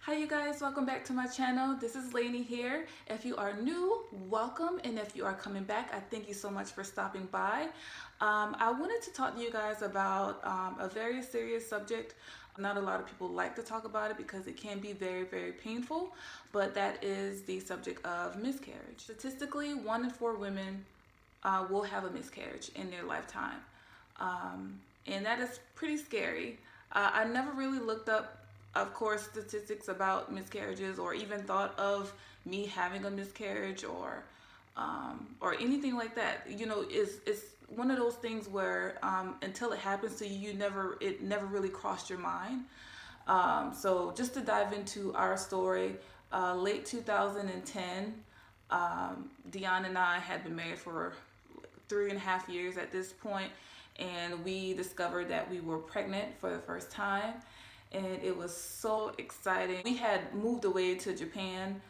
Hi you guys, welcome back to my channel. This is Lannie here. If you are new, welcome, and if you are coming back, I thank you so much for stopping by. I wanted to talk to you guys about a very serious subject. Not a lot of people like to talk about it because it can be very painful, but that is the subject of miscarriage. Statistically, 1 in 4 women will have a miscarriage in their lifetime, and that is pretty scary. I never really looked up, of course, statistics about miscarriages, or even thought of me having a miscarriage, or anything like that. You know, it's one of those things where until it happens to you, it never really crossed your mind. So just to dive into our story, late 2010, Dion and I had been married for 3.5 years at this point, and we discovered that we were pregnant for the first time. And it was so exciting. We had moved away to Japan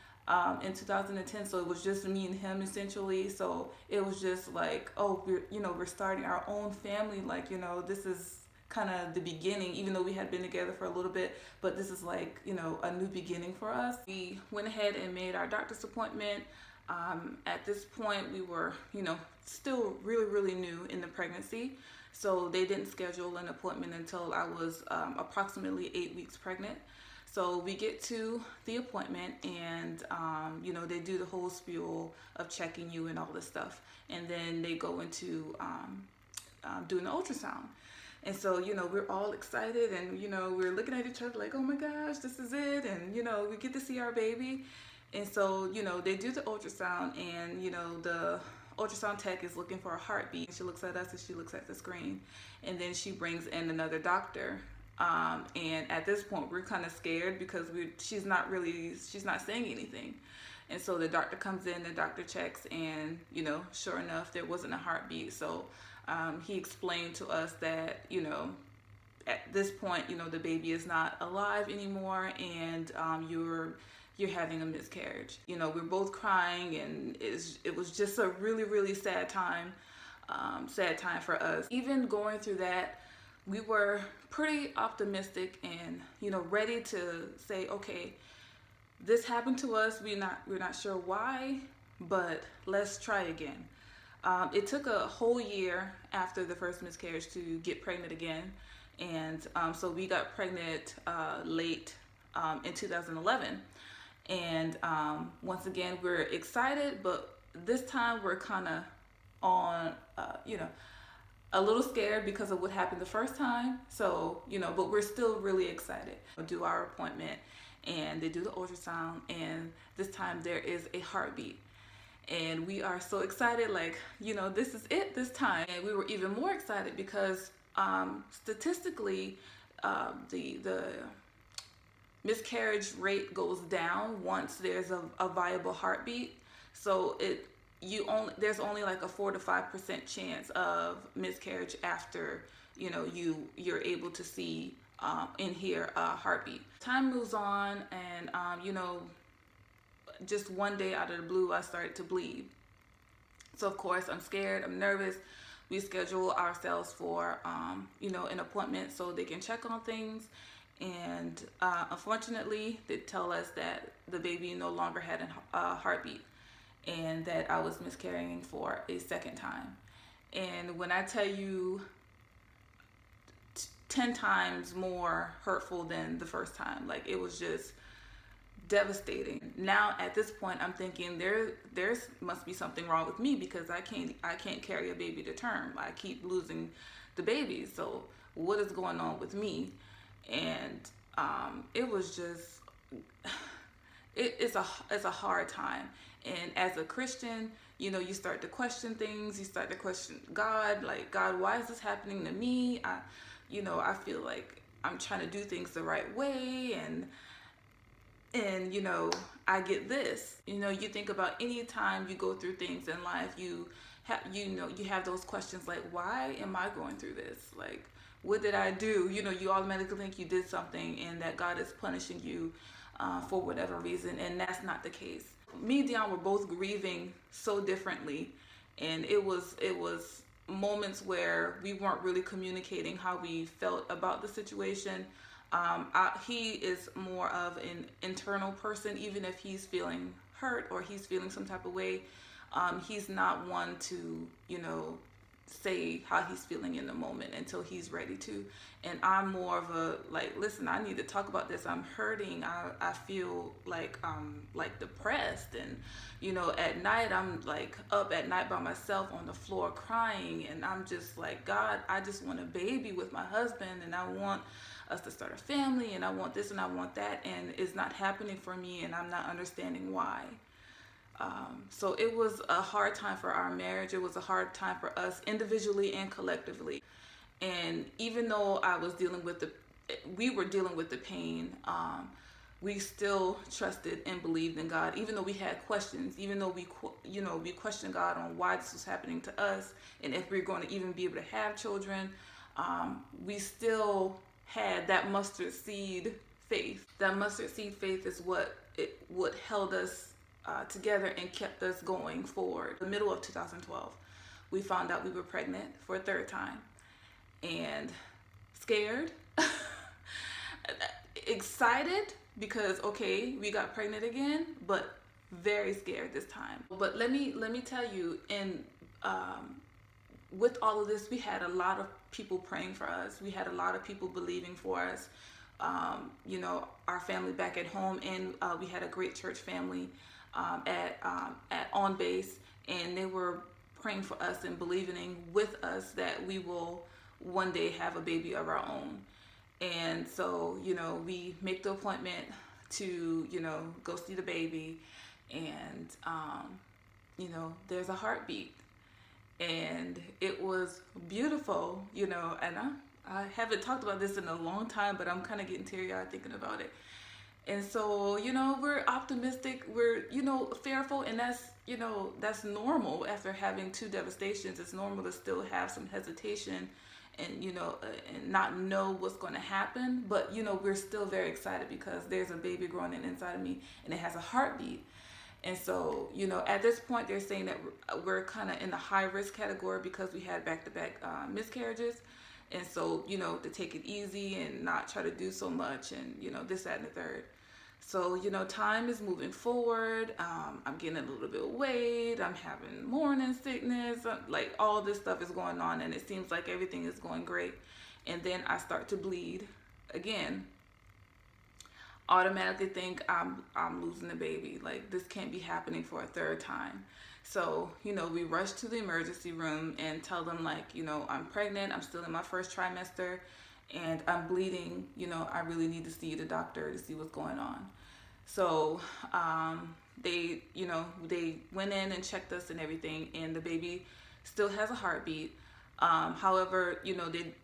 in 2010, so it was just me and him essentially. So it was just like, oh, we're starting our own family. Like, this is kind of the beginning, even though we had been together for a little bit, but this is like, a new beginning for us. We went ahead and made our doctor's appointment. At this point, we were, still really new in the pregnancy. So they didn't schedule an appointment until I was approximately 8 weeks pregnant. So we get to the appointment, and they do the whole spiel of checking you and all this stuff, and then they go into doing the ultrasound. And so we're all excited, and we're looking at each other like, oh my gosh, this is it. And we get to see our baby. And so they do the ultrasound, and the ultrasound tech is looking for a heartbeat. She looks at us and she looks at the screen, and then she brings in another doctor. And at this point, we're kind of scared because she's not saying anything. And so the doctor comes in, the doctor checks, and sure enough, there wasn't a heartbeat. So he explained to us that at this point, the baby is not alive anymore, and you're having a miscarriage. We're both crying, and it was just a really sad time for us. Even going through that, we were pretty optimistic and ready to say, okay, this happened to us. We're not sure why, but let's try again. It took a whole year after the first miscarriage to get pregnant again, and so we got pregnant late in 2011. And once again, we're excited, but this time we're kind of on, a little scared because of what happened the first time. So, but we're still really excited. We do our appointment, and they do the ultrasound, and this time there is a heartbeat. And we are so excited, like, this is it this time. And we were even more excited because statistically, the miscarriage rate goes down once there's a viable heartbeat. So there's only like a 4 to 5% chance of miscarriage after you're able to see and hear a heartbeat. Time moves on, and just one day out of the blue, I started to bleed. So of course I'm scared, I'm nervous. We schedule ourselves for an appointment so they can check on things. And unfortunately, they tell us that the baby no longer had a heartbeat, and that I was miscarrying for a second time. And when I tell you, 10 times more hurtful than the first time, like, it was just devastating. Now at this point, I'm thinking there must be something wrong with me, because I can't carry a baby to term. I keep losing the baby. So what is going on with me? And it was just, it's a hard time. And as a Christian, you start to question things. You start to question God, like, God, why is this happening to me? I feel like I'm trying to do things the right way, and I get this. You think about any time you go through things in life, you have those questions like, why am I going through this? Like, what did I do? You automatically think you did something, and that God is punishing you for whatever reason, and that's not the case. Me and Dion were both grieving so differently, and it was moments where we weren't really communicating how we felt about the situation. He is more of an internal person. Even if he's feeling hurt or he's feeling some type of way, he's not one to, say how he's feeling in the moment until he's ready to. And I'm more of a, like, listen, I need to talk about this. I'm hurting. I feel like depressed. And, at night, I'm like up at night by myself on the floor crying. And I'm just like, God, I just want a baby with my husband. And I want us to start a family. And I want this and I want that. And it's not happening for me. And I'm not understanding why. So it was a hard time for our marriage. It was a hard time for us individually and collectively. And even though we were dealing with the pain, we still trusted and believed in God. Even though we had questions, even though we questioned God on why this was happening to us and if we were going to even be able to have children, we still had that mustard seed faith. That mustard seed faith is what held us together and kept us going forward. The middle of 2012, we found out we were pregnant for a third time, and scared, excited because okay, we got pregnant again, but very scared this time. But let me tell you, with all of this, we had a lot of people praying for us. We had a lot of people believing for us. Our family back at home, and we had a great church family at on base, and they were praying for us and believing with us that we will one day have a baby of our own. And so, we make the appointment to, go see the baby, and, there's a heartbeat, and it was beautiful, and I haven't talked about this in a long time, but I'm kind of getting teary-eyed thinking about it. And so, we're optimistic, we're, fearful, and that's normal after having two devastations. It's normal to still have some hesitation and, and not know what's going to happen. But, we're still very excited because there's a baby growing inside of me and it has a heartbeat. And so, at this point, they're saying that we're kind of in the high risk category because we had back-to-back miscarriages. And so, to take it easy and not try to do so much and, this, that, and the third. So, time is moving forward. I'm getting a little bit of weight. I'm having morning sickness. Like, all this stuff is going on, and it seems like everything is going great. And then I start to bleed again. Automatically think I'm losing the baby. Like, this can't be happening for a third time. So, we rush to the emergency room and tell them, like, I'm pregnant. I'm still in my first trimester. And I'm bleeding, I really need to see the doctor to see what's going on. So they went in and checked us and everything, and the baby still has a heartbeat. However,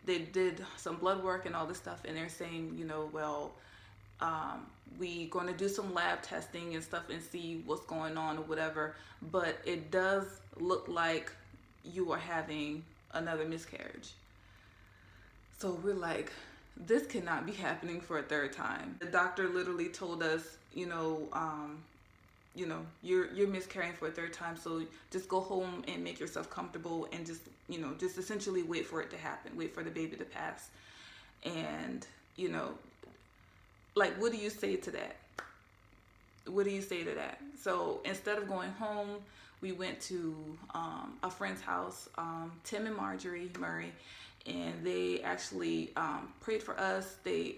they did some blood work and all this stuff, and they're saying, we going to do some lab testing and stuff and see what's going on or whatever. But it does look like you are having another miscarriage. So we're like, this cannot be happening for a third time. The doctor literally told us, you're miscarrying for a third time. So just go home and make yourself comfortable and just essentially wait for it to happen. Wait for the baby to pass. And, like, what do you say to that? What do you say to that? So instead of going home, we went to a friend's house, Tim and Marjorie Murray. And they actually prayed for us. They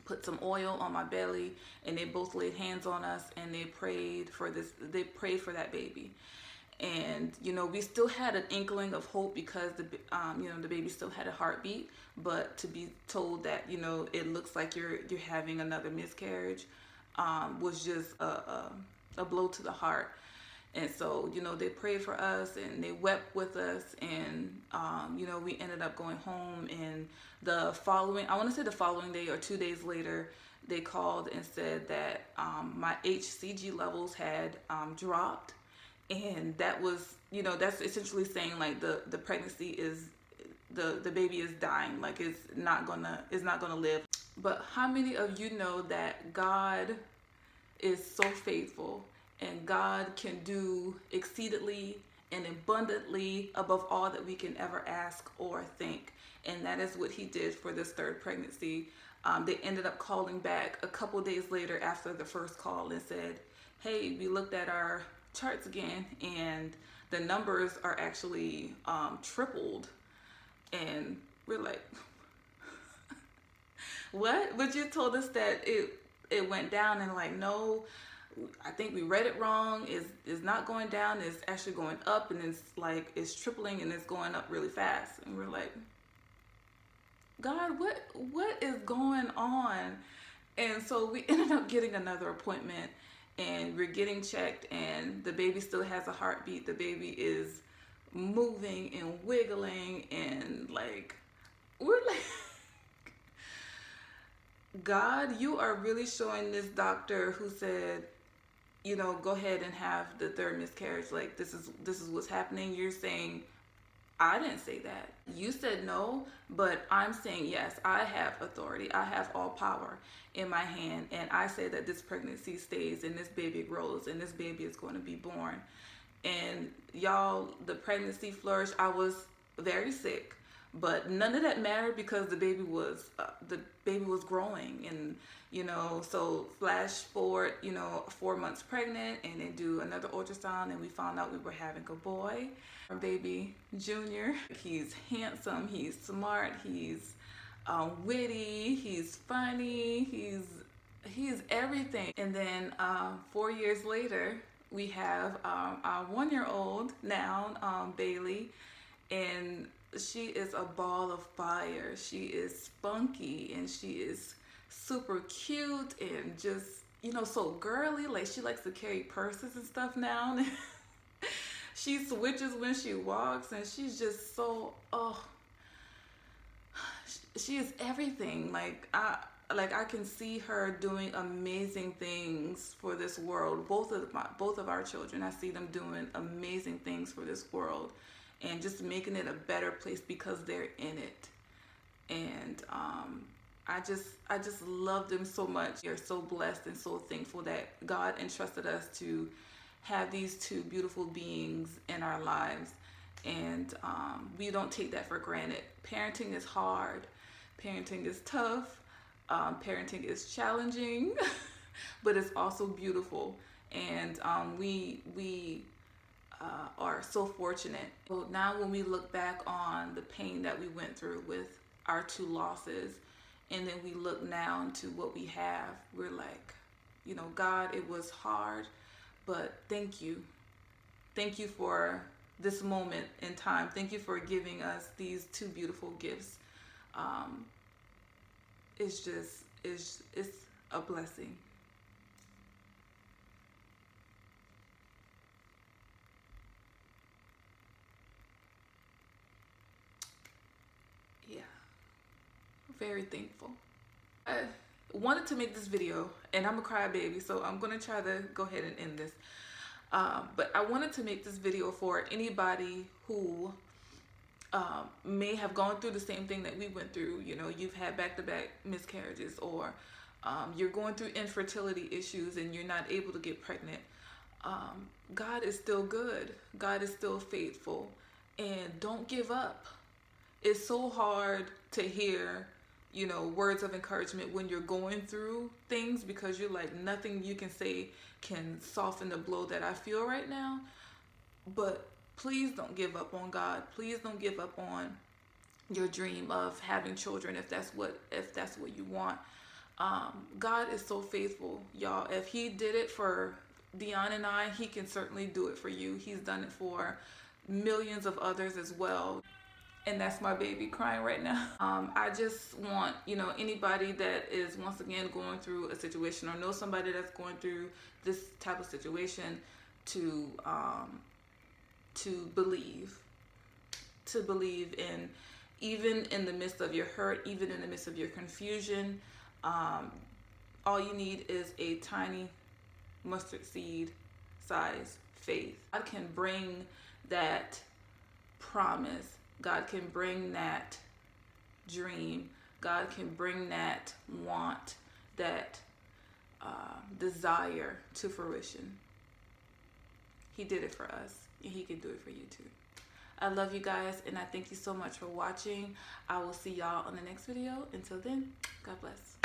put some oil on my belly, and they both laid hands on us, and they prayed for this. They prayed for that baby, and we still had an inkling of hope because the baby still had a heartbeat. But to be told that it looks like you're having another miscarriage was just a blow to the heart. And so, they prayed for us and they wept with us, and, we ended up going home. And the following day or 2 days later, they called and said that my HCG levels had dropped. And that was, that's essentially saying like the pregnancy is, the baby is dying, like it's not gonna live. But how many of you know that God is so faithful? And God can do exceedingly and abundantly above all that we can ever ask or think. And that is what he did for this third pregnancy. They ended up calling back a couple days later after the first call and said, hey, we looked at our charts again and the numbers are actually tripled. And we're like, what? But you told us that it went down, and like, no, I think we read it wrong. It's not going down, it's actually going up, and it's like it's tripling and it's going up really fast. And we're like, God, what is going on? And so we ended up getting another appointment, and we're getting checked, and the baby still has a heartbeat. The baby is moving and wiggling, and like, we're like, God, you are really showing this doctor who said, you know, go ahead and have the third miscarriage. Like, this is what's happening. You're saying, I didn't say that. You said no, but I'm saying yes. I have authority. I have all power in my hand, and I say that this pregnancy stays and this baby grows and this baby is going to be born. And y'all, the pregnancy flourished. I was very sick, but none of that mattered because the baby was growing. And you know, so flash forward, you know, 4 months pregnant, and they do another ultrasound, and we found out we were having a boy. Our baby Junior, he's handsome, he's smart, he's witty, he's funny, he's everything. And then 4 years later, we have our 1-year-old now, Bailey, and she is a ball of fire. She is spunky, and she is super cute and just, you know, so girly. Like, she likes to carry purses and stuff now. She switches when she walks, and she's just so, oh, she is everything. Like I can see her doing amazing things for this world. Both of our children, I see them doing amazing things for this world, and just making it a better place because they're in it. And I just love them so much. We're so blessed and so thankful that God entrusted us to have these two beautiful beings in our lives. And we don't take that for granted. Parenting is hard. Parenting is tough. Parenting is challenging, but it's also beautiful. And we are so fortunate. So now when we look back on the pain that we went through with our 2 losses, and then we look now into what we have, we're like, you know, God, it was hard, but thank you. Thank you for this moment in time. Thank you for giving us these 2 beautiful gifts. It's a blessing. Yeah, very thankful. I wanted to make this video, and I'm a crybaby, so I'm gonna try to go ahead and end this. But I wanted to make this video for anybody who may have gone through the same thing that we went through. You know, you've had back-to-back miscarriages, or you're going through infertility issues and you're not able to get pregnant. God is still good. God is still faithful, and don't give up. It's so hard to hear, you know, words of encouragement when you're going through things, because you're like, nothing you can say can soften the blow that I feel right now. But please don't give up on God. Please don't give up on your dream of having children if that's what you want. God is so faithful, y'all. If he did it for Dion and I, he can certainly do it for you. He's done it for millions of others as well. And that's my baby crying right now. I just want, you know, anybody that is once again going through a situation, or know somebody that's going through this type of situation, to believe in, even in the midst of your hurt, even in the midst of your confusion. All you need is a tiny mustard seed size faith. God can bring that promise. God can bring that dream. God can bring that want, that desire to fruition. He did it for us. and he can do it for you too. I love you guys, and I thank you so much for watching. I will see y'all on the next video. Until then, God bless.